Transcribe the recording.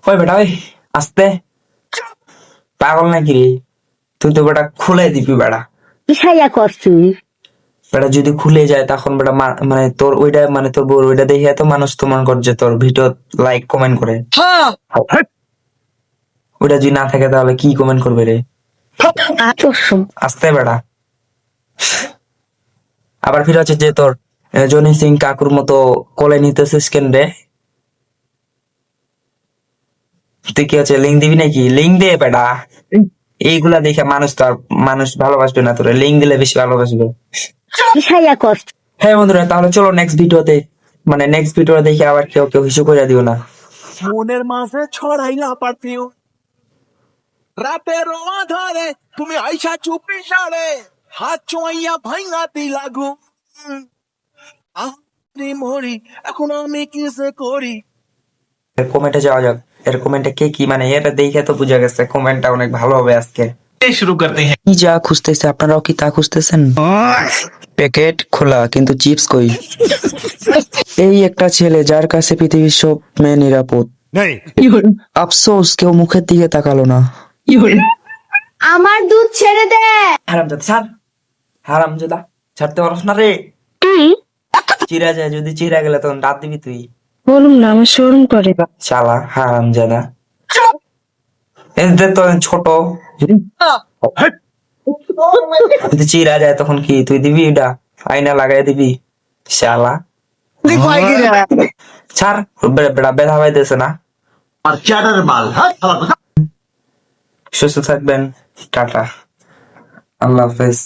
ওই বেটা ওই আস্তে, পাগল নাকি রে? তুই তো বেটা খুলে দিবি বেটা। কিসাইয়া করছিস? বেটা যদি খুলে যায় তখন বেটা মানে তোর ওইটা মানে তোর বউর ওইটা দেখে তো মানুষ তো মনে কর যে তোর ভিডিও লাইক কমেন্ট করে। ওইটা যদি না থাকে তাহলে কি কমেন্ট করবে রে? আস্তে বেটা। আবার ফিরে হচ্ছে যে তোর জনি সিং কাকুর মতো কোলে নিতেছিস কেন রে? তুই কি হচ্ছে লিঙ্ক দিবি নাকি? লিঙ্ক দে বেটা। এইগুলা দেখে মানুষ তো আর মানুষ ভালোবাসবে না, তোরে লিঙ্ক দিলে বেশি ভালোবাসবে। কিসাইয়া করছিস? হ্যাঁ বন্ধুরা, তাহলে চলো নেক্সট ভিডিওতে, মানে নেক্সট ভিডিও দেখে আবার কেউ কেউ হিসু করে দিও না। মনের মাঝে ছড়াইলা পারফিউম, রাতের আধারে তুমি আইসা চুপি সারে, হাত চোয়াইয়া ভাইঙা দিলা ঘুম। আরে মরি, এখন আমি কিসে করি? এর কমেন্টে যাওয়া যাক। এর কমেন্টে কে কি মানে এটা দেখে তো বোঝা গেছে কমেন্টটা অনেক ভালো হবে আজকে। শুরু করতে হ্যাঁ। কি যা খুঁজতেছে, আপনারাও কি তা খুঁজতেছেন? প্যাকেট খোলা কিন্তু চিপস কই? এই একটা ছেলে যার কাছে পৃথিবীর সব মেয়ে নিরাপদ। আফসোস কেউ মুখের দিকে তাকালো না। আমার দুধ ছেড়ে দে। হারামজাদা ছাড়, হারামজাদা ছাড়তে পারছ না রে? চিরা যায়, যদি চিরা গেলে তখন দাঁত দিবি তুই। বলুন না, আমার শরম করে। শালা হারামজাদা। এতে তো ছোট, যদি চিরা যায় তখন কি তুই দিবি? এটা আয়না লাগাই দিবি? শালা ছাড়, বেড়া ব্যথা পাইতেছে না? সুস্থ থাকবেন, টাটা, আল্লাহ হাফেজ।